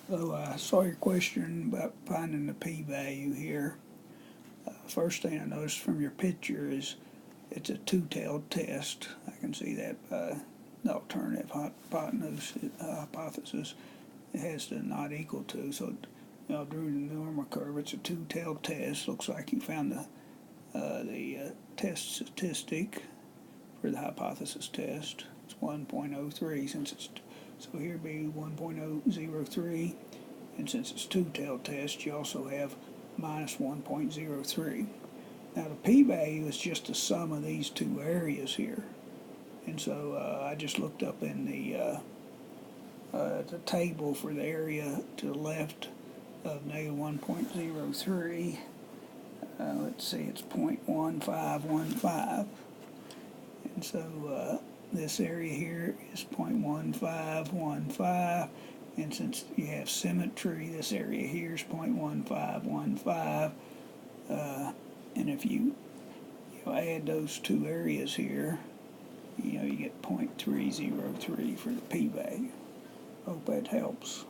So I saw your question about finding the p-value here. First thing I noticed from your picture is it's a two-tailed test. I can see that by the alternative hypothesis. It has to not equal to. So drew the normal curve. It's a two-tailed test. Looks like you found the test statistic for the hypothesis test. It's 1.03 since it's so here would be 1.003, and since it's two-tailed test, you also have minus 1.03. Now the p-value is just the sum of these two areas here, and so I just looked up in the table for the area to the left of negative 1.03. Let's see, it's 0.1515, and so this area here is 0.1515, and since you have symmetry, this area here is 0.1515, and if you add those two areas here, you get 0.303 for the p-value. Hope that helps.